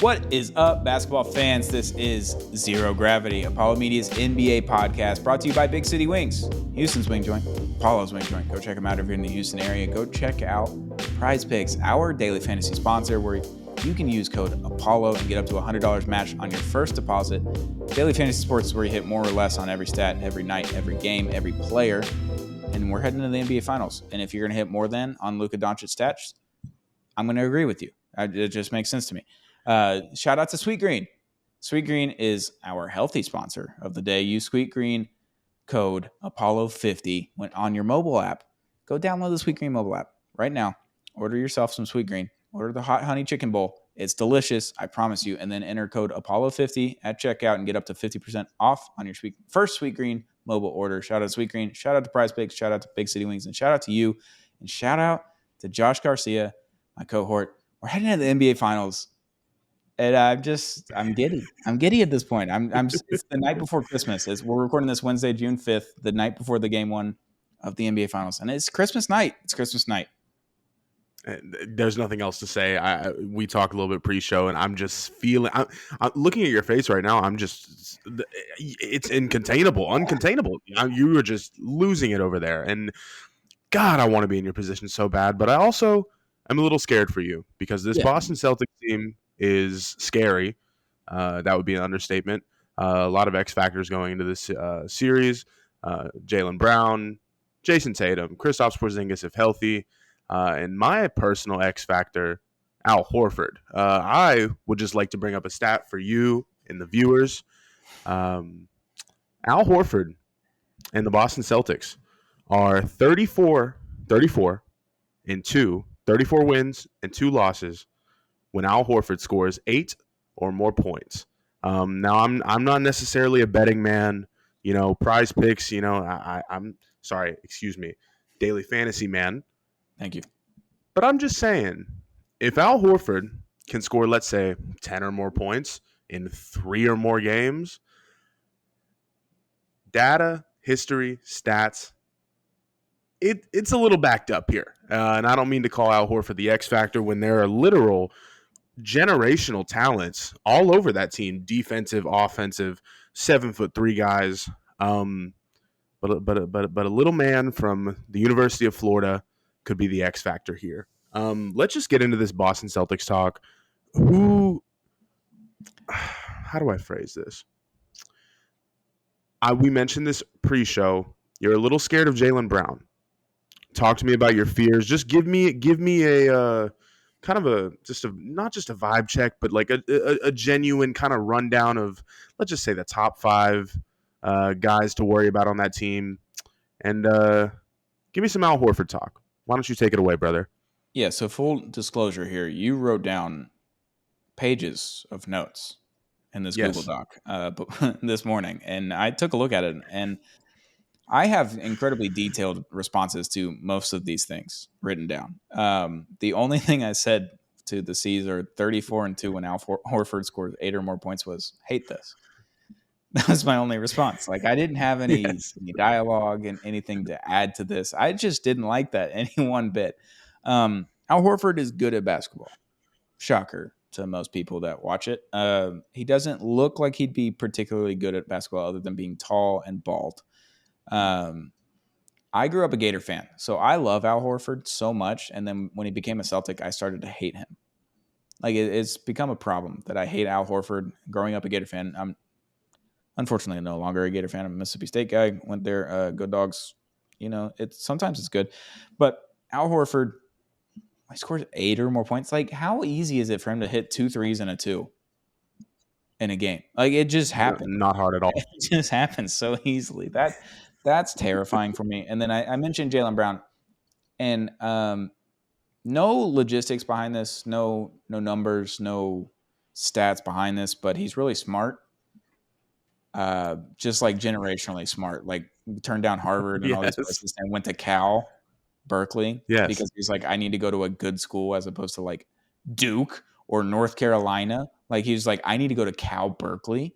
What is up, basketball fans? This is Zero Gravity, Apollo Media's NBA podcast, brought to you by Big City Wings, Houston's wing joint, Apollo's wing joint. Go check them out if you're in the Houston area. Go check out Prize Picks, our daily fantasy sponsor, where you can use code Apollo and get up to $100 match on your first deposit. Daily fantasy sports is where you hit more or less on every stat, every night, every game, every player. And we're heading to the NBA Finals. And if you're going to hit more than on Luka Doncic stats, I'm going to agree with you. It just makes sense to me. Shout out to Sweet Green. Sweet Green is our healthy sponsor of the day. Use Sweet Green code Apollo50 when on your mobile app. Go download the Sweet Green mobile app right now. Order yourself some Sweet Green. Order the hot honey chicken bowl. It's delicious, I promise you. And then enter code Apollo50 at checkout and get up to 50% off on your first Sweet Green mobile order. Shout out to Sweet Green. Shout out to Prize Picks. Shout out to Big City Wings. And shout out to you. And shout out to Josh Garcia, my cohort. We're heading to the NBA Finals. And I'm giddy. I'm giddy at this point. It's the night before Christmas. We're recording this Wednesday, June 5th, the night before the game one of the NBA Finals. And it's Christmas night. It's Christmas night. There's nothing else to say. We talked a little bit pre-show, and I'm just feeling. I'm looking at your face right now. It's uncontainable. You are just losing it over there. And God, I want to be in your position so bad, but I also am a little scared for you because this Boston Celtics team is scary. That would be an understatement. A lot of X factors going into this series. Jaylen Brown, Jason Tatum, Kristaps Porzingis if healthy. And my personal X factor, Al Horford. I would just like to bring up a stat for you and the viewers. Al Horford and the Boston Celtics are 34 wins and 2 losses when Al Horford scores 8 or more points. Now I'm not necessarily a betting man, Prize Picks, I'm sorry, excuse me, daily fantasy man. Thank you. But I'm just saying, if Al Horford can score, let's say, 10 or more points in 3 or more games, data, history, stats, it's a little backed up here. And I don't mean to call Al Horford the X factor when there are literal generational talents all over that team, defensive, offensive, 7'3" guys. But a little man from the University of Florida could be the X factor here. Let's just get into this Boston Celtics talk. How do I phrase this? We mentioned this pre-show. You're a little scared of Jaylen Brown. Talk to me about your fears. Just give me a kind of not just a vibe check, but like a genuine kind of rundown of, let's just say, the top 5 guys to worry about on that team. And give me some Al Horford talk. Why don't you take it away, brother? Yeah, so full disclosure here, you wrote down pages of notes in this Google Doc this morning, and I took a look at it, and I have incredibly detailed responses to most of these things written down. The only thing I said to the C's are 34-2 when Al Horford scored 8 or more points was, hate this. That was my only response. Like, I didn't have any dialogue and anything to add to this. I just didn't like that any one bit. Al Horford is good at basketball. Shocker to most people that watch it. He doesn't look like he'd be particularly good at basketball other than being tall and bald. I grew up a Gator fan, so I love Al Horford so much. And then when he became a Celtic, I started to hate him. Like, it's become a problem that I hate Al Horford. Growing up a Gator fan, I'm unfortunately no longer a Gator fan. I'm a Mississippi State guy. Went there, go Dogs. Sometimes it's good. But Al Horford, he scores 8 or more points. Like, how easy is it for him to hit 2 threes and a 2 in a game? Like, it just happens. Not hard at all. It just happens so easily. That's terrifying for me. And then I mentioned Jaylen Brown. And no logistics behind this, no numbers, no stats behind this, but he's really smart. Just like generationally smart. Like, turned down Harvard and all these places and went to Cal, Berkeley, because he's like, I need to go to a good school as opposed to like Duke or North Carolina. Like, he's like, I need to go to Cal, Berkeley.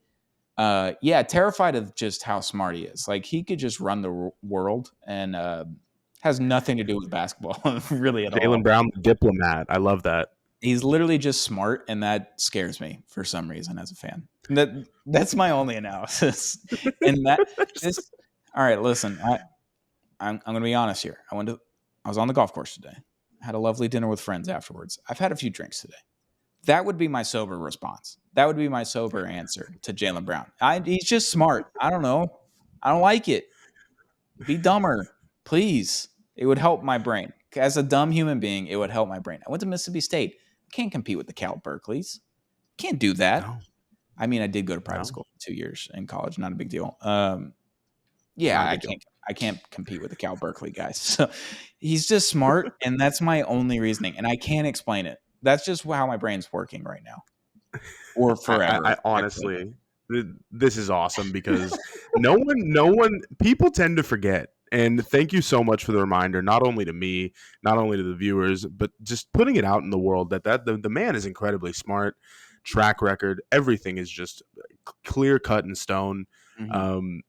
Terrified of just how smart he is. Like, he could just run the world and has nothing to do with basketball really at all. Jaylen Brown, the diplomat. I love that. He's literally just smart, and that scares me for some reason as a fan. That's my only analysis. And that this all right, listen, I'm going to be honest here. I was on the golf course today. I had a lovely dinner with friends afterwards. I've had a few drinks today. That would be my sober response. That would be my sober answer to Jaylen Brown. He's just smart. I don't know. I don't like it. Be dumber, please. It would help my brain. As a dumb human being, it would help my brain. I went to Mississippi State. I can't compete with the Cal Berkeleys. Can't do that. No, I mean, I did go to private no. school for 2 years in college. Not a big deal. Not a I big deal. can't compete with the Cal Berkeley guys. So he's just smart, and that's my only reasoning. And I can't explain it. That's just how my brain's working right now, or forever. I honestly, this is awesome because no one, people tend to forget. And thank you so much for the reminder, not only to me, not only to the viewers, but just putting it out in the world that the man is incredibly smart, track record, everything is just clear cut in stone. Mhm.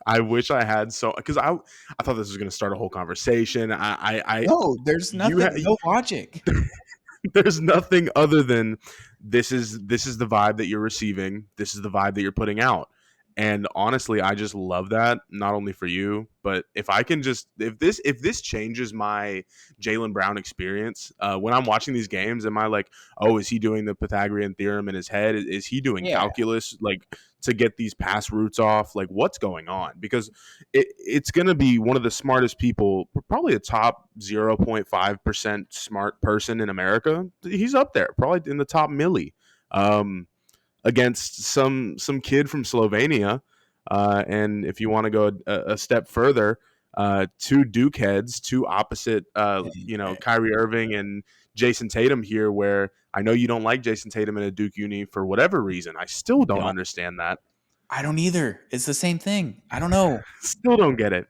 I wish I had because I thought this was going to start a whole conversation. No, there's nothing, no logic. There's nothing other than this is the vibe that you're receiving. This is the vibe that you're putting out. And honestly, I just love that, not only for you, but if this changes my Jaylen Brown experience, when I'm watching these games, am I like, oh, is he doing the Pythagorean theorem in his head? Is he doing Yeah. calculus like to get these pass routes off? Like, what's going on? Because it's going to be one of the smartest people, probably a top 0.5% smart person in America. He's up there, probably in the top milli. Against some kid from Slovenia, and if you want to go a step further, two Duke heads, two opposite, Kyrie Irving and Jason Tatum here. Where I know you don't like Jason Tatum in a Duke uni for whatever reason. I still don't understand that. I don't either. It's the same thing. I don't know. Still don't get it.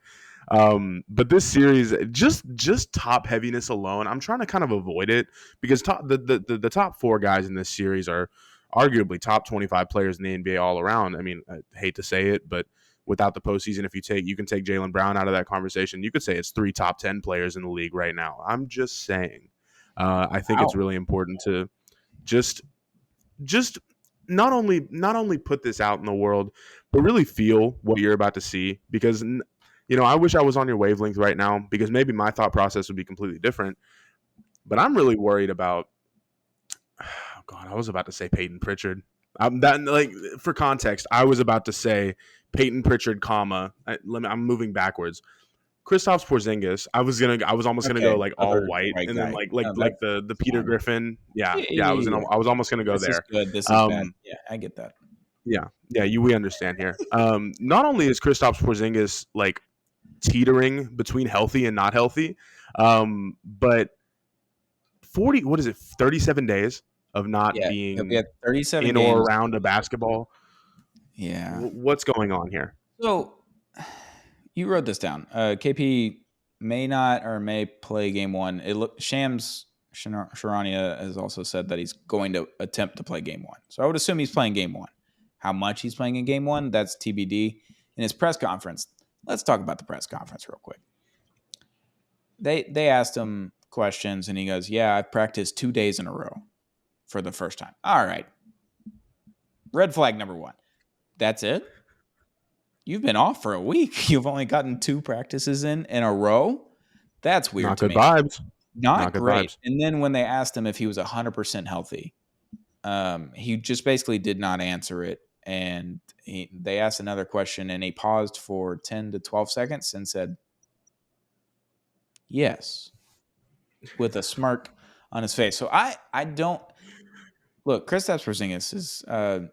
But this series, just top heaviness alone, I'm trying to kind of avoid it because the top four guys in this series are arguably top 25 players in the NBA all around. I mean, I hate to say it, but without the postseason, you can take Jaylen Brown out of that conversation, you could say it's 3 top 10 players in the league right now. I'm just saying. I think it's really important to just not only put this out in the world, but really feel what you're about to see. Because I wish I was on your wavelength right now, because maybe my thought process would be completely different. But I'm really worried about. Oh God, I was about to say Peyton Pritchard. For context, I was about to say Peyton Pritchard, I'm moving backwards. Kristaps Porzingis. I was almost gonna go like all white, and then like the Peter Griffin. Yeah. I was almost gonna go this there. Is good. This is bad. Yeah, I get that. Yeah. We understand here. Not only is Kristaps Porzingis like teetering between healthy and not healthy, but 37 days of not being 37 in games. or around a basketball. Yeah. What's going on here? So you wrote this down. KP may play game one. Shams Charania has also said that he's going to attempt to play game one. So I would assume he's playing game one. How much he's playing in game one, that's TBD. In his press conference, let's talk about the press conference real quick. They asked him questions, and he goes, yeah, I've practiced 2 days in a row for the first time. All right. Red flag number 1. That's it? You've been off for a week. You've only gotten 2 practices in a row? That's weird Not to good me. Vibes. Not great. Vibes. And then when they asked him if he was 100% healthy, he just basically did not answer it. And they asked another question, and he paused for 10 to 12 seconds and said, yes, with a smirk on his face. So I don't look. Kristaps Porzingis is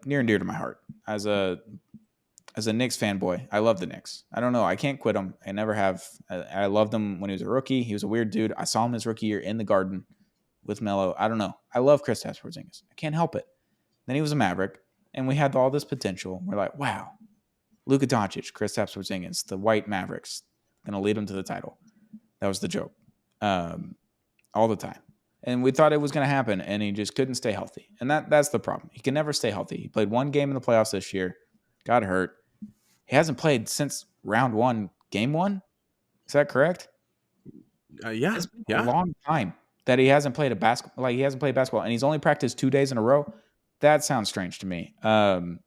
near and dear to my heart. As a Knicks fanboy, I love the Knicks. I don't know. I can't quit him. I never have. I loved him when he was a rookie. He was a weird dude. I saw him his rookie year in the Garden with Melo. I don't know. I love Kristaps Porzingis. I can't help it. Then he was a Maverick, and we had all this potential. We're like, wow, Luka Doncic, Kristaps Porzingis, the white Mavericks, going to lead them to the title. That was the joke. All the time. And we thought it was going to happen, and he just couldn't stay healthy. And that's the problem. He can never stay healthy. He played 1 game in the playoffs this year, got hurt. He hasn't played since round 1, game 1. Is that correct? Yeah. It's been a long time. that he hasn't played basketball, and he's only practiced 2 days in a row. That sounds strange to me. So no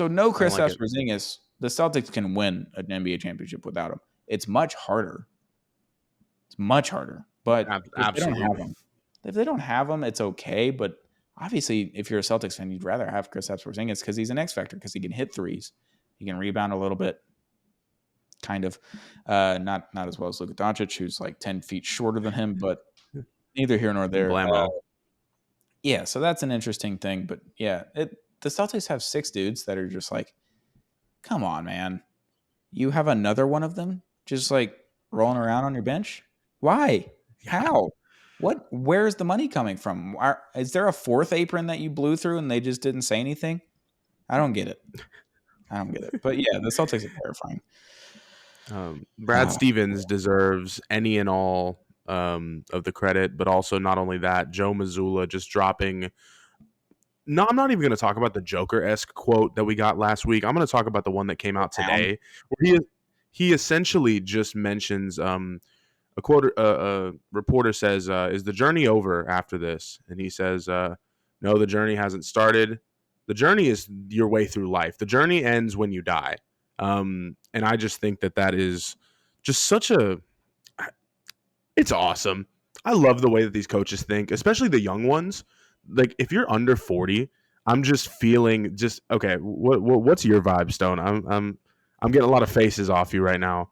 I don't like Kristaps it. Porzingis. The Celtics can win an NBA championship without him. It's much harder. But Absolutely. if they don't have him, it's okay. But obviously, if you're a Celtics fan, you'd rather have Kristaps Porzingis because he's an X factor, because he can hit threes, he can rebound a little bit, kind of. Not as well as Luka Doncic, who's like 10 feet shorter than him, but neither here nor there. Blammo. Yeah, so that's an interesting thing. But yeah, the Celtics have 6 dudes that are just like, come on, man. You have another one of them just like rolling around on your bench? Why? How? What? Where's the money coming from? Is there a 4th apron that you blew through and they just didn't say anything? I don't get it. But yeah, the Celtics are terrifying. Brad Stevens deserves any and all of the credit, but also not only that, Joe Mazzulla just dropping. No, I'm not even going to talk about the Joker-esque quote that we got last week. I'm going to talk about the one that came out today, where he essentially just mentions a reporter says, "Is the journey over after this?" And he says, "No, the journey hasn't started. The journey is your way through life. The journey ends when you die." And I just think that is just it's awesome. I love the way that these coaches think, especially the young ones. Like if you're under 40, I'm just feeling okay. What's your vibe, Stone? I'm getting a lot of faces off you right now.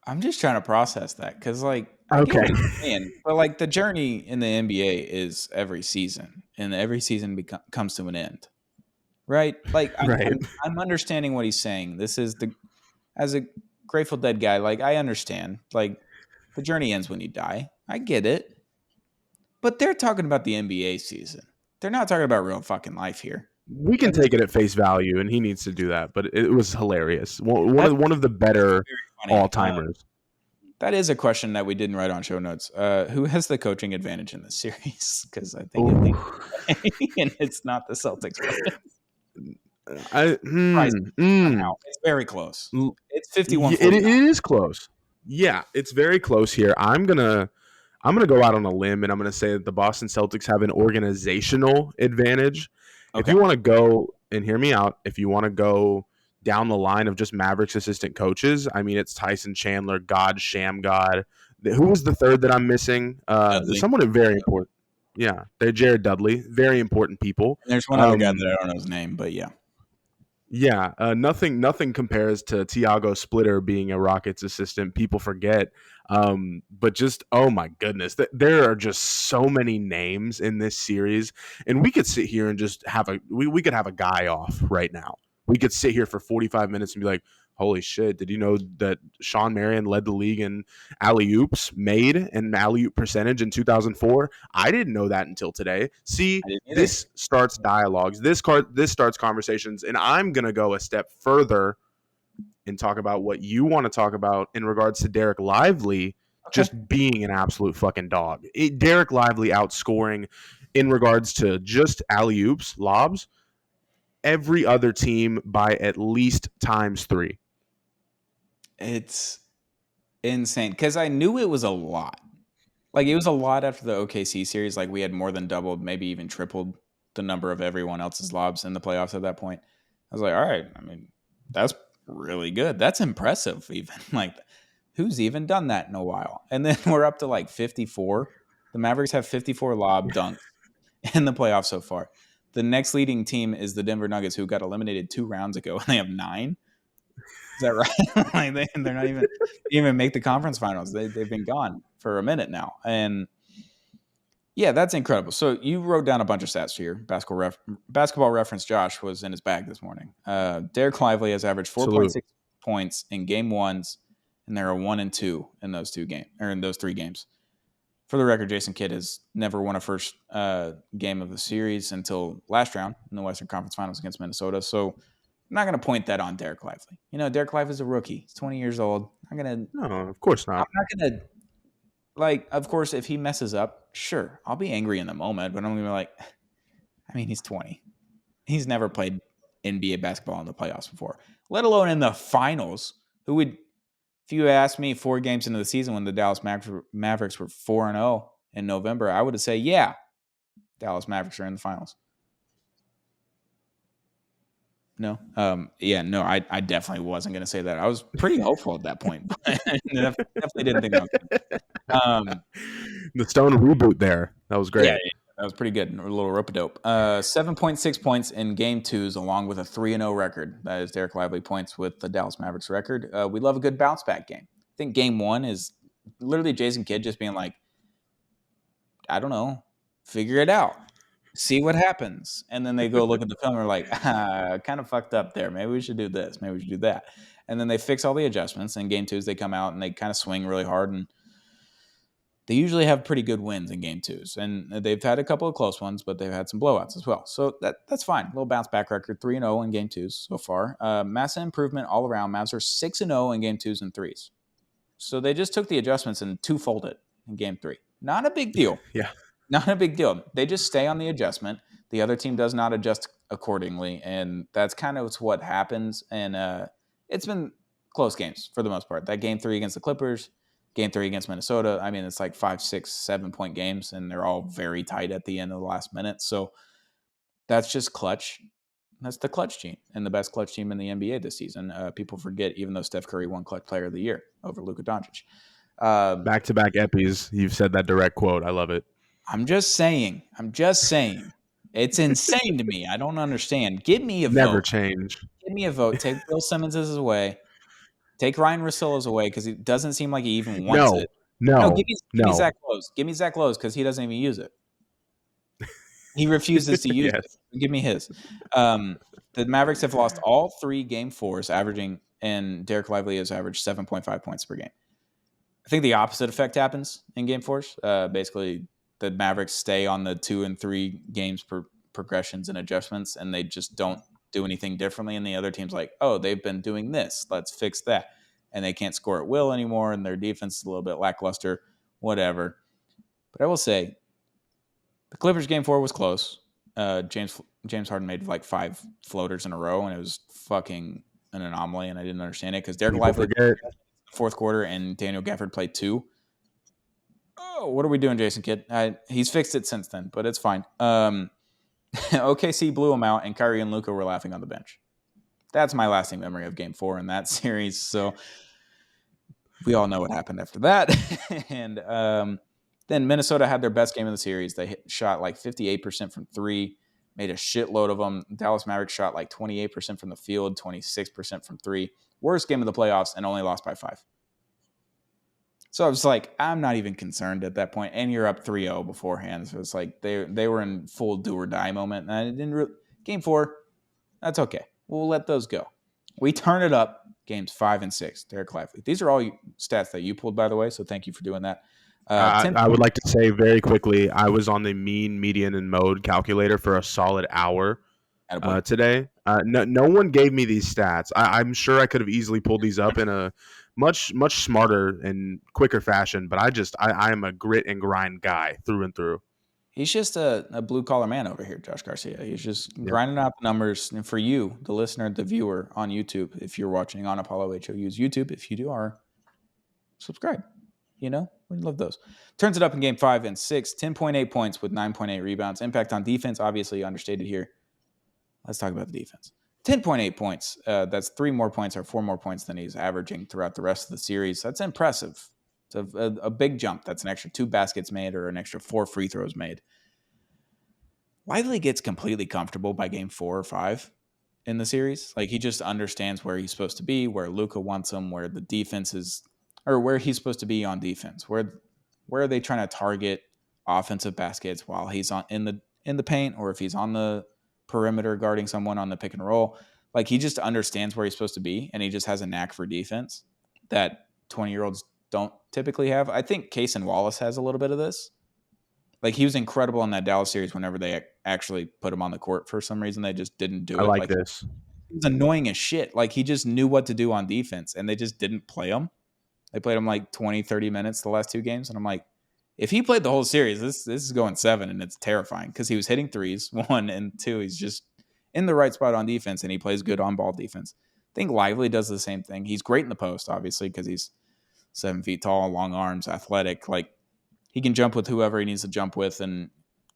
I'm just trying to process that because, like, I get Okay. what you're saying, but like the journey in the NBA is every season, and every season comes to an end, right? Like, Right. I'm understanding what he's saying. This is as a Grateful Dead guy, like I understand, like the journey ends when you die. I get it, but they're talking about the NBA season. They're not talking about real fucking life here. We can take it at face value, and he needs to do that. But it was hilarious. One of the better all timers. That is a question that we didn't write on show notes. Who has the coaching advantage in this series? Because I think and it's not the Celtics. It's very close. It's 51. It is close. Yeah, it's very close here. I'm gonna go out on a limb, and I'm gonna say that the Boston Celtics have an organizational advantage. Okay. If you want to go and hear me out, if you want to go down the line of just Mavericks assistant coaches, I mean, it's Tyson Chandler, God, Sham God. Who was the third that I'm missing? Someone very important. Yeah, they're Jared Dudley. Very important people. And there's one other guy that I don't know his name, but yeah. Yeah, nothing compares to Tiago Splitter being a Rockets assistant. People forget, but just oh my goodness, there are just so many names in this series, and we could sit here and just have we could have a guy off right now. We could sit here for 45 minutes and be like, holy shit, did you know that Sean Marion led the league in alley-oops made and alley-oop percentage in 2004? I didn't know that until today. See, this starts dialogues. This starts conversations, and I'm going to go a step further and talk about what you want to talk about in regards to Derek Lively just being an absolute fucking dog. Derek Lively outscoring in regards to just alley-oops, lobs, every other team by at least ×3. It's insane because I knew it was a lot. Like it was a lot after the OKC series. Like we had more than doubled, maybe even tripled the number of everyone else's lobs in the playoffs at that point. I was like, all right, I mean, that's really good. That's impressive even. Like who's even done that in a while? And then we're up to like 54. The Mavericks have 54 lob dunks in the playoffs so far. The next leading team is the Denver Nuggets, who got eliminated 2 rounds ago, and they have 9. Is that right? Like they're not even make the conference finals. They've been gone for a minute now, and yeah, that's incredible. So you wrote down a bunch of stats here. Basketball Reference Josh was in his bag this morning. Derek Lively has averaged 4.6 points in game ones, and there are 1 and 2 in those 3 games. For the record, Jason Kidd has never won a first game of the series until last round in the Western Conference Finals against Minnesota. So I'm not going to point that on Derek Lively. You know, Derek Lively is a rookie. He's 20 years old. No, of course not. I'm not going to, like, of course, if he messes up, sure, I'll be angry in the moment, but I'm going to be like, I mean, he's 20. He's never played NBA basketball in the playoffs before, let alone in the finals. If you asked me 4 games into the season when the Dallas Mavericks were 4-0 in November, I would have said, yeah, Dallas Mavericks are in the finals. No. No, I definitely wasn't going to say that. I was pretty hopeful at that point, but definitely didn't think that was The Stone reboot there. That was great. Yeah, that was pretty good. A little rope-a-dope. 7.6 points in game twos, along with a 3-0 record. That is Derek Lively points with the Dallas Mavericks record. We love a good bounce-back game. I think game one is literally Jason Kidd just being like, I don't know, figure it out. See what happens. And then they go look at the film and are like, kind of fucked up there. Maybe we should do this. Maybe we should do that. And then they fix all the adjustments. And game twos, they come out and they kind of swing really hard. And they usually have pretty good wins in game twos. And they've had a couple of close ones, but they've had some blowouts as well. So that's fine. A little bounce back record, 3-0 in game twos so far. Massive improvement all around. Mavs are 6-0 in game twos and threes. So they just took the adjustments and two-folded in game three. Not a big deal. Yeah. Not a big deal. They just stay on the adjustment. The other team does not adjust accordingly, and that's kind of what happens. And it's been close games for the most part. That game three against the Clippers, game three against Minnesota, I mean, it's like 5, 6, 7-point games, and they're all very tight at the end of the last minute. So that's just clutch. That's the clutch team and the best clutch team in the NBA this season. People forget, even though Steph Curry won Clutch Player of the Year over Luka Doncic. Back-to-back Eppies. You've said that direct quote. I love it. I'm just saying. It's insane to me. I don't understand. Give me a vote. Never change. Give me a vote. Take Bill Simmons' away. Take Ryan Russillo's away because it doesn't seem like he even wants it. No, give me Zach Lowe's. Give me Zach Lowe's because he doesn't even use it. He refuses to use it. Give me his. The Mavericks have lost all 3 game fours, averaging, and Derek Lively has averaged 7.5 points per game. I think the opposite effect happens in game fours. Basically, the Mavericks stay on the 2 and 3 games per progressions and adjustments, and they just don't do anything differently. And the other team's like, oh, they've been doing this. Let's fix that. And they can't score at will anymore, and their defense is a little bit lackluster, whatever. But I will say, the Clippers game 4 was close. James Harden made like 5 floaters in a row, and it was fucking an anomaly, and I didn't understand it because Derek Lively played the fourth quarter, and Daniel Gafford played 2. Oh, what are we doing, Jason Kidd? He's fixed it since then, but it's fine. OKC blew him out, and Kyrie and Luka were laughing on the bench. That's my lasting memory of Game 4 in that series. So we all know what happened after that. And then Minnesota had their best game of the series. They shot like 58% from 3, made a shitload of them. Dallas Mavericks shot like 28% from the field, 26% from 3. Worst game of the playoffs, and only lost by 5. So I was like, I'm not even concerned at that point. And you're up 3-0 beforehand. So it's like they were in full do or die moment. And I didn't Game 4, that's okay. We'll let those go. We turn it up games 5 and 6. Derek Lively. These are all stats that you pulled, by the way. So thank you for doing that. I would like to say very quickly, I was on the mean, median, and mode calculator for a solid hour today. No one gave me these stats. I'm sure I could have easily pulled these up in a much smarter and quicker fashion, but I am a grit and grind guy through and through. He's just a blue-collar man over here, Josh Garcia. He's just grinding out the numbers. And for you, the listener, the viewer on YouTube, if you're watching on Apollo HOU's YouTube, if you are, subscribe. You know, we love those. Turns it up in game 5 and 6, 10.8 points with 9.8 rebounds. Impact on defense, obviously understated here. Let's talk about the defense. 10.8 points. That's 3 more points or 4 more points than he's averaging throughout the rest of the series. That's impressive. It's a big jump. That's an extra 2 baskets made or an extra 4 free throws made. Lively gets completely comfortable by game 4 or 5 in the series. Like, he just understands where he's supposed to be, where Luka wants him, where the defense is, or where he's supposed to be on defense. Where are they trying to target offensive baskets while he's in the paint, or if he's on the perimeter guarding someone on the pick and roll. Like, he just understands where he's supposed to be, and he just has a knack for defense that 20-year-olds don't typically have. I think Cason Wallace has a little bit of this. Like, he was incredible in that Dallas series whenever they actually put him on the court. For some reason, they just didn't do it. I like this. He was annoying as shit. Like, he just knew what to do on defense, and they just didn't play him. They played him like 20, 30 minutes the last 2 games, and I'm like, if he played the whole series, this is going 7, and it's terrifying because he was hitting threes, 1, and 2, he's just in the right spot on defense, and he plays good on-ball defense. I think Lively does the same thing. He's great in the post, obviously, because he's 7 feet tall, long arms, athletic. Like, he can jump with whoever he needs to jump with, and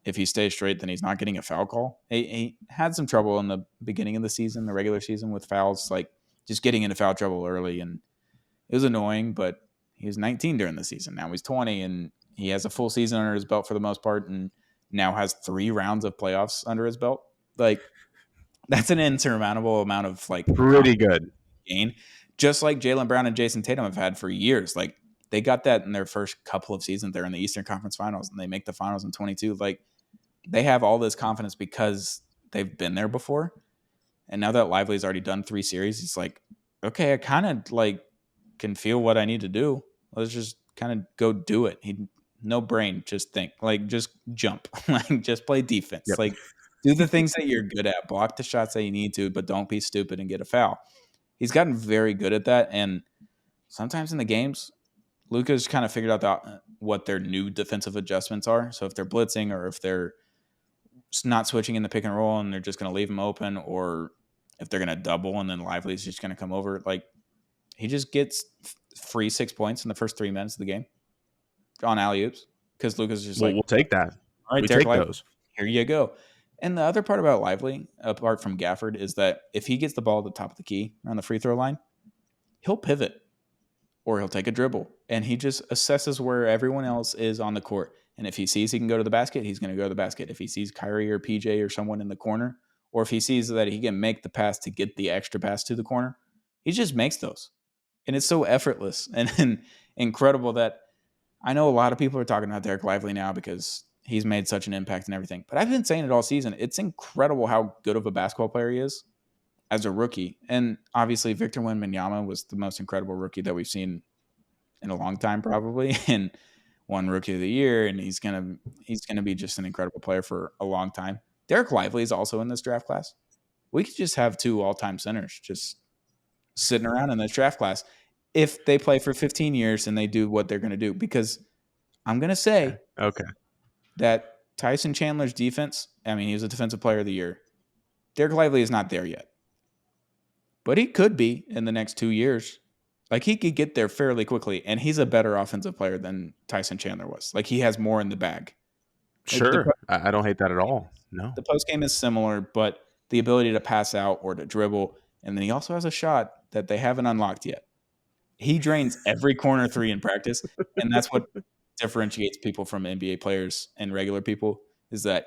if he stays straight, then he's not getting a foul call. He had some trouble in the beginning of the season, the regular season, with fouls, like just getting into foul trouble early, and it was annoying, but he was 19 during the season. Now he's 20, and he has a full season under his belt for the most part, and now has 3 rounds of playoffs under his belt. Like, that's an insurmountable amount of, like, pretty good gain, just like Jaylen Brown and Jason Tatum have had for years. Like, they got that in their first couple of seasons. They're in the Eastern Conference Finals, and they make the finals in 22. Like, they have all this confidence because they've been there before. And now that Lively's already done 3 series, he's like, okay, I kind of like can feel what I need to do. Let's just kind of go do it. No brain, just think, like, just jump, like, just play defense. Yep. Like, do the things that you're good at, block the shots that you need to, but don't be stupid and get a foul. He's gotten very good at that. And sometimes in the games, Luka's kind of figured out what their new defensive adjustments are. So if they're blitzing, or if they're not switching in the pick and roll and they're just going to leave him open, or if they're going to double and then Lively's just going to come over, like, he just gets free 6 points in the first 3 minutes of the game on alley-oops, because Luka's just we'll take that. All right, we Derek take Lively, those. Here you go. And the other part about Lively, apart from Gafford, is that if he gets the ball at the top of the key on the free throw line, he'll pivot or he'll take a dribble, and he just assesses where everyone else is on the court. And if he sees he can go to the basket, he's going to go to the basket. If he sees Kyrie or PJ or someone in the corner, or if he sees that he can make the pass to get the extra pass to the corner, he just makes those. And it's so effortless and incredible that I know a lot of people are talking about Derek Lively now because he's made such an impact and everything. But I've been saying it all season. It's incredible how good of a basketball player he is as a rookie. And obviously Victor Wembanyama was the most incredible rookie that we've seen in a long time, probably, and won Rookie of the Year. And he's gonna be just an incredible player for a long time. Derek Lively is also in this draft class. We could just have 2 all-time centers just sitting around in this draft class if they play for 15 years and they do what they're going to do. Because I'm going to say that Tyson Chandler's defense, I mean, he was a defensive player of the year. Derek Lively is not there yet. But he could be in the next 2 years. Like, he could get there fairly quickly, and he's a better offensive player than Tyson Chandler was. Like, he has more in the bag. Sure. I don't hate that at all. No. The post game is similar, but the ability to pass out or to dribble, and then he also has a shot that they haven't unlocked yet. He drains every corner 3 in practice, and that's what differentiates people from NBA players and regular people, is that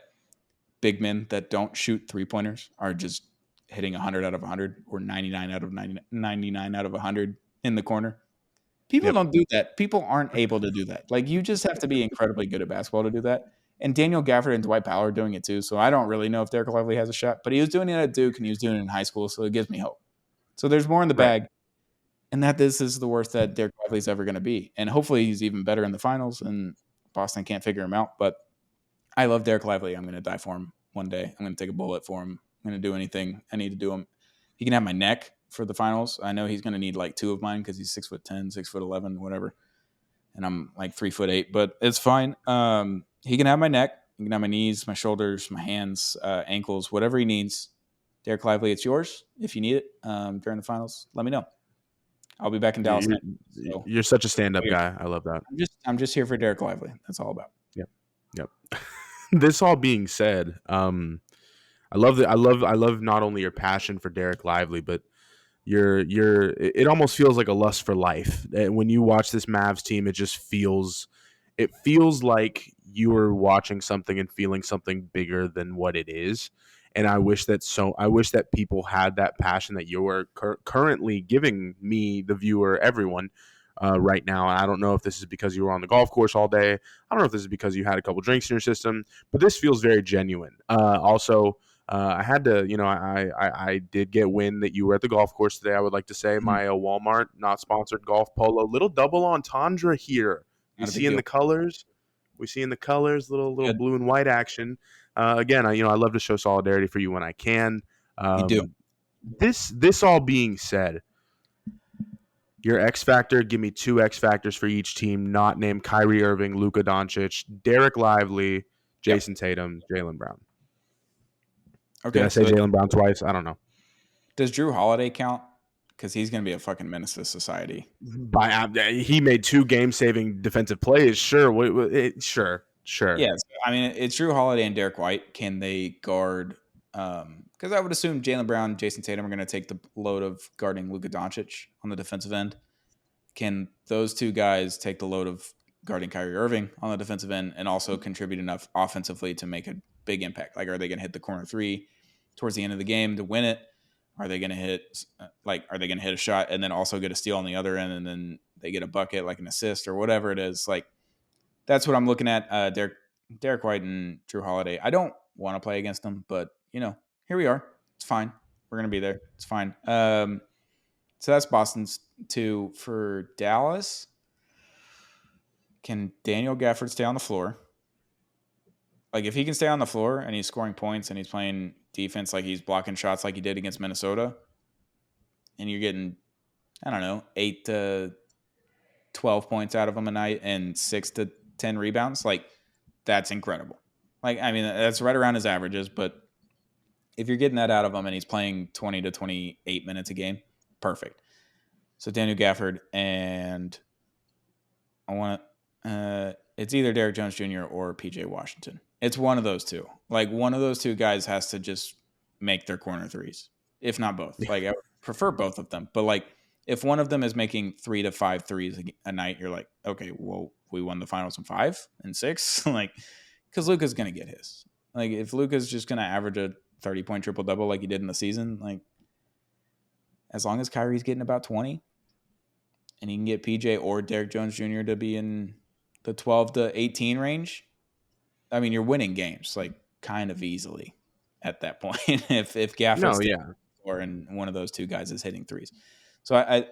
big men that don't shoot 3-pointers are just hitting 100 out of 100 or 99 out of 99 out of 100 in the corner. People don't do that. People aren't able to do that. Like, you just have to be incredibly good at basketball to do that. And Daniel Gafford and Dwight Powell are doing it too. So I don't really know if Derek Lively has a shot, but he was doing it at Duke and he was doing it in high school. So it gives me hope. So there's more in the bag, and that this is the worst that Derek Lively's ever going to be. And hopefully he's even better in the finals, and Boston can't figure him out. But I love Derek Lively. I'm going to die for him one day. I'm going to take a bullet for him. I'm going to do anything I need to do him. He can have my neck for the finals. I know he's going to need like 2 of mine because he's 6'10", 6'11", whatever. And I'm like 3'8", but it's fine. He can have my neck. He can have my knees, my shoulders, my hands, ankles, whatever he needs. Derek Lively, it's yours. If you need it during the finals, let me know. I'll be back in Dallas. You're such a stand-up guy. I love that. I'm just here for Derek Lively. That's all about. Yep. This all being said, I love not only your passion for Derek Lively, but it almost feels like a lust for life. When you watch this Mavs team, it feels like you are watching something and feeling something bigger than what it is. And I wish that people had that passion that you are currently giving me, the viewer, everyone, right now. And I don't know if this is because you were on the golf course all day. I don't know if this is because you had a couple drinks in your system, but this feels very genuine. Also, I had to, I did get wind that you were at the golf course today. I would like to say my Walmart not sponsored golf polo, little double entendre here. We see in the colors, little blue and white action. Again, I love to show solidarity for you when I can. You do. This all being said, your X factor, give me 2 X factors for each team, not named Kyrie Irving, Luka Doncic, Derek Lively, Jason Tatum, Jaylen Brown. Okay, did I say Jaylen Brown twice? I don't know. Does Drew Holiday count? because he's going to be a fucking menace to society. He made 2 game-saving defensive plays. Sure, sure. Yeah, I mean, it's Drew Holiday and Derek White. Can they guard? Because I would assume Jaylen Brown, Jason Tatum are going to take the load of guarding Luka Doncic on the defensive end. Can those two guys take the load of guarding Kyrie Irving on the defensive end and also contribute enough offensively to make a big impact? Like, are they going to hit the corner three towards the end of the game to win it? Are they going to hit a shot and then also get a steal on the other end and then they get a bucket, like an assist or whatever it is? Like, that's what I'm looking at. Derek White and Drew Holiday. I don't want to play against them, but here we are. It's fine. We're gonna be there. It's fine. So that's Boston's 2 for Dallas. Can Daniel Gafford stay on the floor? Like, if he can stay on the floor and he's scoring points and he's playing defense, like he's blocking shots like he did against Minnesota, and you're getting, I don't know, 8 to 12 points out of him a night and 6 to 10 rebounds, like, that's incredible. Like, I mean, that's right around his averages, but if you're getting that out of him and he's playing 20 to 28 minutes a game, perfect. So Daniel Gafford, and it's either Derrick Jones Jr. or PJ Washington. It's one of those two. Like, one of those two guys has to just make their corner threes, if not both. Like, I would prefer both of them, but like, if one of them is making 3 to 5 threes a night, you're like, okay, well, we won the finals in 5 and 6, like, because Luka's gonna get his. Like, if Luka's just gonna average a 30-point triple double like he did in the season, like, as long as Kyrie's getting about 20, and he can get PJ or Derrick Jones Jr. to be in the 12 to 18 range, I mean, you're winning games like kind of easily at that point. if Gafford's or and one of those two guys is hitting threes. So I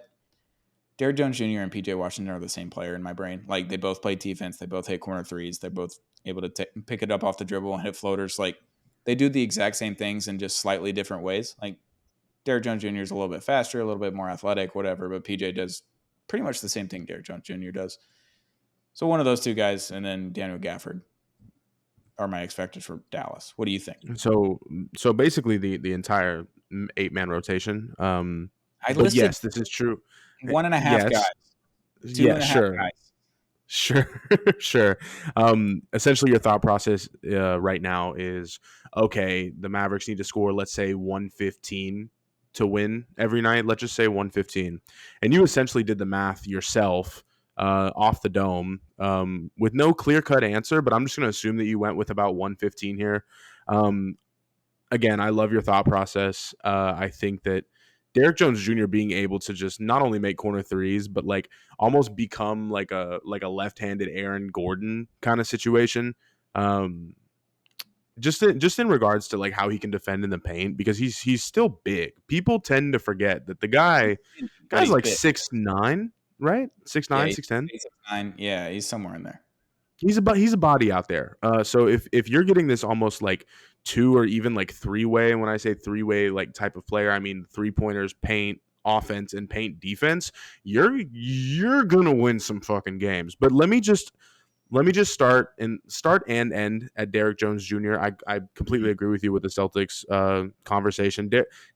Derrick Jones Jr. and PJ Washington are the same player in my brain. Like, they both play defense. They both hit corner threes. They're both able to pick it up off the dribble and hit floaters. Like, they do the exact same things in just slightly different ways. Like, Derrick Jones Jr. is a little bit faster, a little bit more athletic, whatever, but PJ does pretty much the same thing Derrick Jones Jr. does. So one of those two guys, and then Daniel Gafford are my X factors for Dallas. What do you think? So basically the entire 8-man rotation. I listed, yes, this is true. 1.5 guys. 2.5 guys. Sure. Essentially, your thought process right now is, okay, the Mavericks need to score, let's say, 115 to win every night. Let's just say 115. And you essentially did the math yourself off the dome with no clear-cut answer, but I'm just going to assume that you went with about 115 here. Again, I love your thought process. I think that Derrick Jones Jr. being able to just not only make corner threes, but like almost become like a left-handed Aaron Gordon kind of situation. Just in regards to like how he can defend in the paint, because he's still big. People tend to forget that the guy's like 6'9", right? 6'9", 6'10". 6'9". Yeah, he's somewhere in there. He's a body out there. So if you're getting this almost like 2 or even like 3-way, and when I say 3-way like type of player, I mean 3-pointers, paint, offense, and paint defense, you're gonna win some fucking games. But let me just start and end at Derrick Jones Jr. I completely agree with you with the Celtics conversation.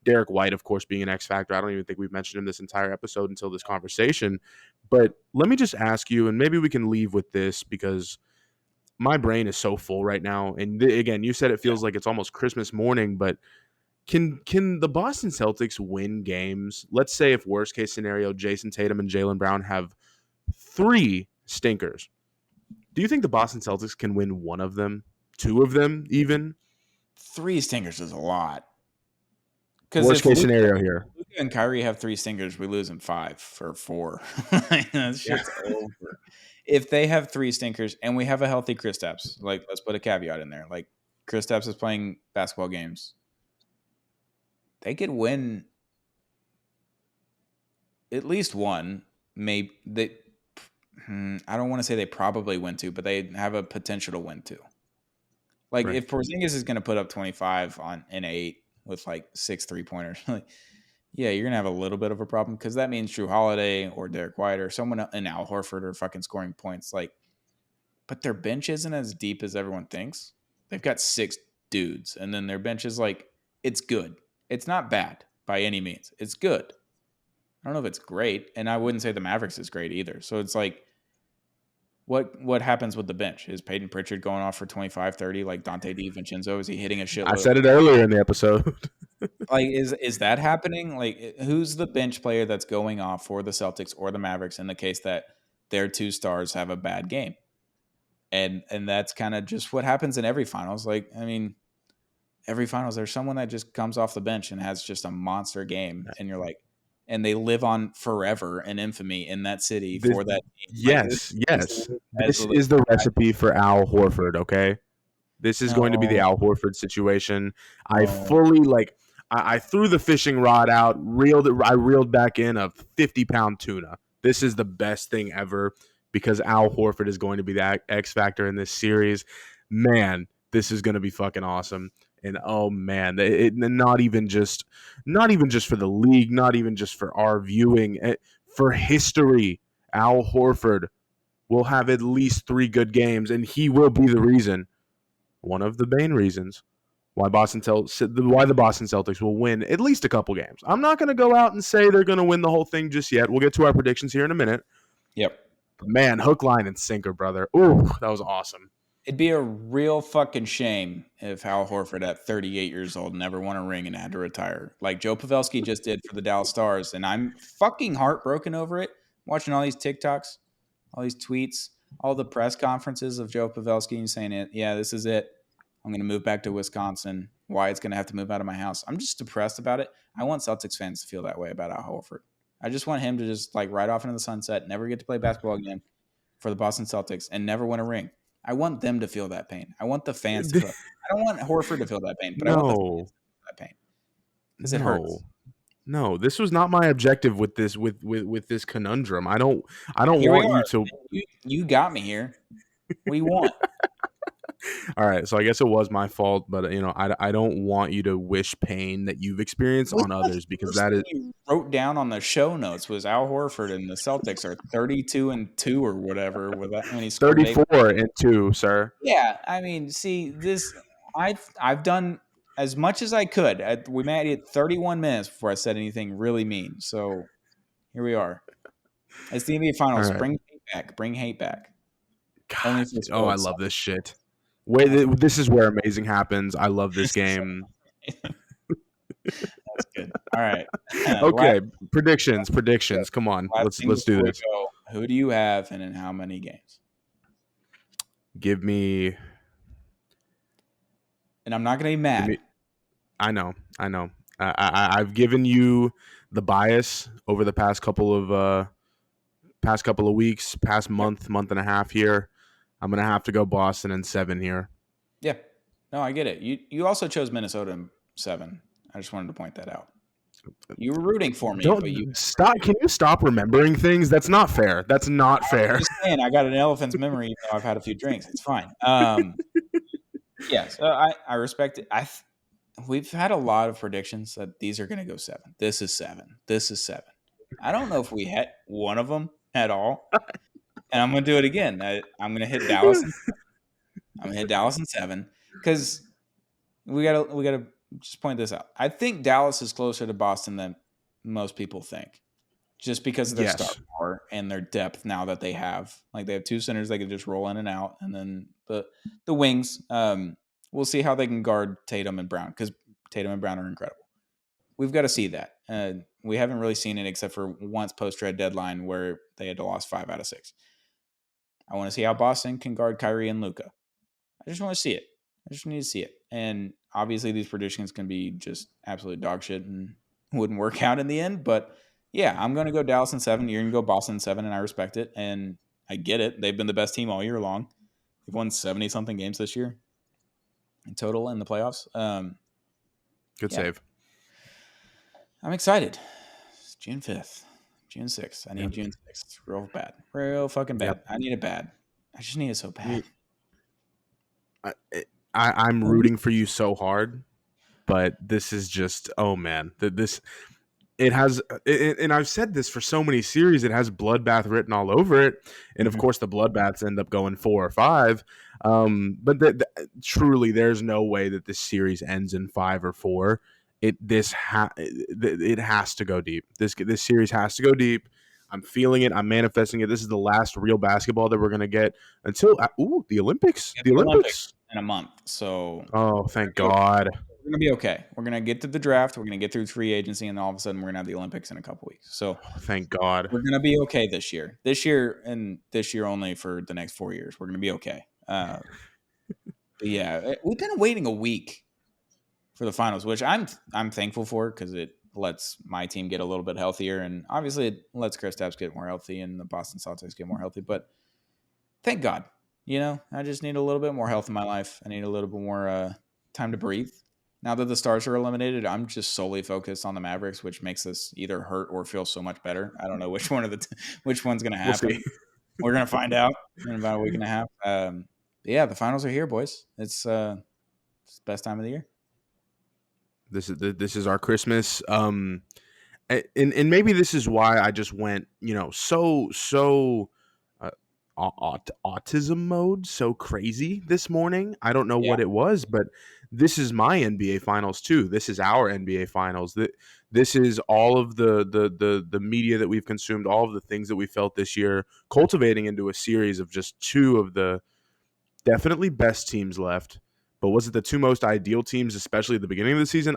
Derek White, of course, being an X factor. I don't even think we've mentioned him this entire episode until this conversation. But let me just ask you, and maybe we can leave with this because my brain is so full right now. And again, you said it feels like it's almost Christmas morning, but can the Boston Celtics win games? Let's say, if worst case scenario, Jason Tatum and Jaylen Brown have 3 stinkers. Do you think the Boston Celtics can win one of them? 2 of them, even? 3 stinkers is a lot. Worst case scenario here. Luka and Kyrie have 3 stinkers, we lose in 5 or 4. That shit's over. If they have 3 stinkers and we have a healthy Kristaps, like, let's put a caveat in there. Like, Kristaps is playing basketball games. They could win at least one. Maybe I don't want to say they probably win 2, but they have a potential to win 2. Like, right. If Porzingis is going to put up 25 on an 8 with like 6 3-pointers, like, yeah, you're going to have a little bit of a problem, because that means Drew Holiday or Derek White or someone and Al Horford are fucking scoring points. Like, but their bench isn't as deep as everyone thinks. They've got 6 dudes, and then their bench is like, it's good. It's not bad by any means. It's good. don't know if it's great, and I wouldn't say the Mavericks is great either. So it's like, what happens with the bench? Is Peyton Pritchard going off for 25, 30 like Dante DiVincenzo? Is he hitting a shitload? I said it earlier in the episode. Like, is that happening? Like, who's the bench player that's going off for the Celtics or the Mavericks in the case that their two stars have a bad game? And that's kind of just what happens in every finals. Like, I mean, every finals, there's someone that just comes off the bench and has just a monster game, and you're like, and they live on forever in infamy in that city for that team. Yes, yes. This is the recipe for Al Horford, okay? This is going to be the Al Horford situation. I fully, I threw the fishing rod out, I reeled back in a 50-pound tuna. This is the best thing ever because Al Horford is going to be the X factor in this series. Man, this is going to be fucking awesome. And oh man, not even just for the league, not even just for our viewing, for history, Al Horford will have at least 3 good games, and he will be the reason, one of the main reasons, why the Boston Celtics will win at least a couple games. I'm not going to go out and say they're going to win the whole thing just yet. We'll get to our predictions here in a minute. Yep. But man, hook, line, and sinker, brother. Ooh, that was awesome. It'd be a real fucking shame if Al Horford at 38 years old never won a ring and had to retire, like Joe Pavelski just did for the Dallas Stars. And I'm fucking heartbroken over it, watching all these TikToks, all these tweets, all the press conferences of Joe Pavelski and saying, yeah, this is it. I'm going to move back to Wisconsin. Wyatt's going to have to move out of my house. I'm just depressed about it. I want Celtics fans to feel that way about Al Horford. I just want him to just like ride off into the sunset, never get to play basketball again for the Boston Celtics, and never win a ring. I want them to feel that pain. I want the fans to feel. I don't want Horford to feel that pain, but I want the fans to feel that pain because it hurts. No, this was not my objective with this with this conundrum. I don't want you to. You got me here. What do you want? All right, so I guess it was my fault, but I don't want you to wish pain that you've experienced on others because that is. You wrote down on the show notes was Al Horford and the Celtics are 32-2 or whatever with that when he scored 34-2, sir. Yeah, I mean, see this. I've done as much as I could. We made it 31 minutes before I said anything really mean. So here we are. It's the NBA Finals. Right. Bring hate back. God, I love this shit. This is where amazing happens. I love this game. That's good. All right. Okay. Predictions. Come on. Let's do this. Who do you have and in how many games? Give me. And I'm not going to be mad. I know. I've given you the bias over the past couple of weeks, past month and a half here. I'm going to have to go Boston in 7 here. Yeah. No, I get it. You also chose Minnesota in 7. I just wanted to point that out. You were rooting for me. Stop. Can you stop remembering things? That's not fair. That's not fair. I'm just saying, I got an elephant's memory. Even though I've had a few drinks. It's fine. Yeah, so I respect it. We've had a lot of predictions that these are going to go 7. This is 7. This is 7. I don't know if we hit one of them at all. And I'm going to do it again. I'm going to hit Dallas. I'm going to hit Dallas in 7 because we got to just point this out. I think Dallas is closer to Boston than most people think, just because of their star power and their depth now that they have. Like they have 2 centers they can just roll in and out, and then the wings. We'll see how they can guard Tatum and Brown because Tatum and Brown are incredible. We've got to see that. We haven't really seen it except for once post-trade deadline where they had to lose 5 out of 6. I want to see how Boston can guard Kyrie and Luka. I just want to see it. I just need to see it. And obviously these predictions can be just absolute dog shit and wouldn't work out in the end. But yeah, I'm going to go Dallas in 7. You're going to go Boston in 7, and I respect it. And I get it. They've been the best team all year long. They've won 70-something games this year in total in the playoffs. Good save. I'm excited. It's June 5th. June 6th. I need June 6th. Real bad. Real fucking bad. Yep. I need it bad. I just need it so bad. I'm rooting for you so hard, but this is just, oh man. It has, and I've said this for so many series, it has bloodbath written all over it. And of course the bloodbaths end up going 4 or 5. But truly there's no way that this series ends in 5 or 4. it has to go deep. This series has to go deep. I'm feeling it. I'm manifesting it. This is the last real basketball that we're gonna get until the Olympics. Get The the Olympics Olympics in a month. So Oh, thank God. we're gonna be okay. We're gonna get to the draft. We're gonna get through free agency, and all of a sudden we're gonna have the Olympics in a couple weeks. So Thank God. we're gonna be okay this year. This year and this year only for the next 4 years. We're gonna be okay. But yeah, we've been waiting a week for the finals, which I'm thankful for because it lets my team get a little bit healthier, and obviously it lets Kristaps get more healthy and the Boston Celtics get more healthy. But thank God, I just need a little bit more health in my life. I need a little bit more time to breathe. Now that the Stars are eliminated, I'm just solely focused on the Mavericks, which makes us either hurt or feel so much better. I don't know which which one's going to happen. We'll see. We're going to find out in about a week and a half. Yeah, the finals are here, boys. It's the best time of the year. This is our Christmas. And maybe this is why I just went, so autism mode, so crazy this morning. I don't know what it was, but this is my NBA finals too. This is our NBA finals. This is all of the media that we've consumed, all of the things that we felt this year, cultivating into a series of just two of the definitely best teams left. But was it the two most ideal teams, especially at the beginning of the season?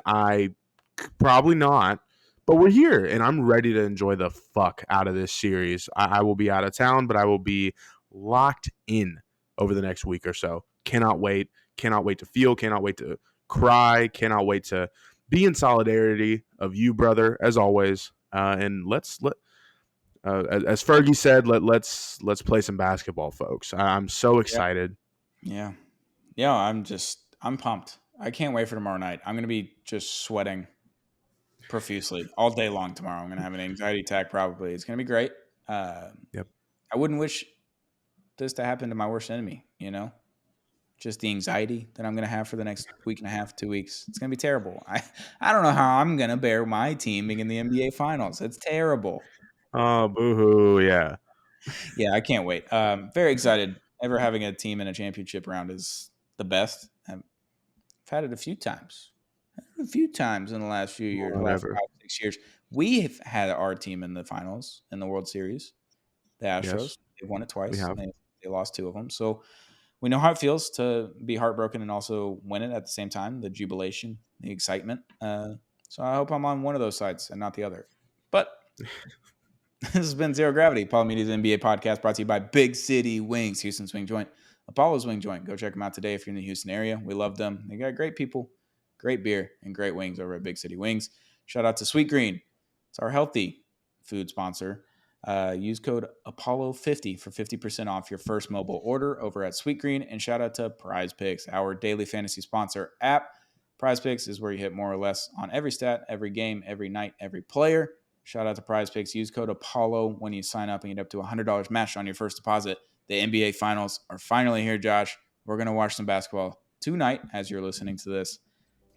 Probably not. But we're here, and I'm ready to enjoy the fuck out of this series. I will be out of town, but I will be locked in over the next week or so. Cannot wait. Cannot wait to feel. Cannot wait to cry. Cannot wait to be in solidarity of you, brother, as always. And as Fergie said, let's play some basketball, folks. I'm so excited. Yeah. I'm pumped. I can't wait for tomorrow night. I'm going to be just sweating profusely all day long tomorrow. I'm going to have an anxiety attack probably. It's going to be great. Yep. I wouldn't wish this to happen to my worst enemy, just the anxiety that I'm going to have for the next week and a half, 2 weeks. It's going to be terrible. I don't know how I'm going to bear my team being in the NBA finals. It's terrible. Oh, boo-hoo. Yeah. Yeah, I can't wait. Very excited. Ever having a team in a championship round is the best. I've had it a few times. In the last few years, last 5, 6 years. We've had our team in the finals in the World Series. The Astros, Yes. They've won it twice. We have. They lost 2 of them. So we know how it feels to be heartbroken and also win it at the same time, the jubilation, the excitement. So I hope I'm on one of those sides and not the other. But this has been Zero Gravity, Apollo Media's NBA podcast, brought to you by Big City Wings, Houston's Wing Joint, Apollo's Wing Joint. Go check them out today if you're in the Houston area. We love them. They got great people, great beer, and great wings over at Big City Wings. Shout out to Sweet Green. It's our healthy food sponsor. Use code Apollo50 for 50% off your first mobile order over at Sweet Green. And shout out to Prize Picks, our daily fantasy sponsor app. Prize Picks is where you hit more or less on every stat, every game, every night, every player. Shout out to Prize Picks. Use code Apollo when you sign up and get up to $100 matched on your first deposit. The NBA Finals are finally here, Josh. We're going to watch some basketball tonight as you're listening to this.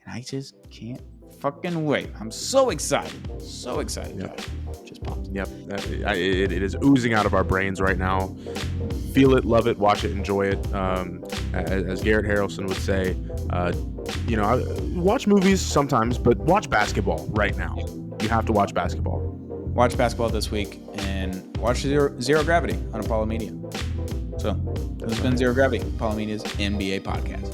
And I just can't fucking wait. I'm so excited. So excited, Yep. Josh. Just pumped. Yep. It is oozing out of our brains right now. Feel it, love it, watch it, enjoy it. As Garrett Harrelson would say, watch movies sometimes, but watch basketball right now. You have to watch basketball. Watch basketball this week and watch Zero Gravity on Apollo Media. So this has been Zero Gravity, Apollo Media's NBA podcast.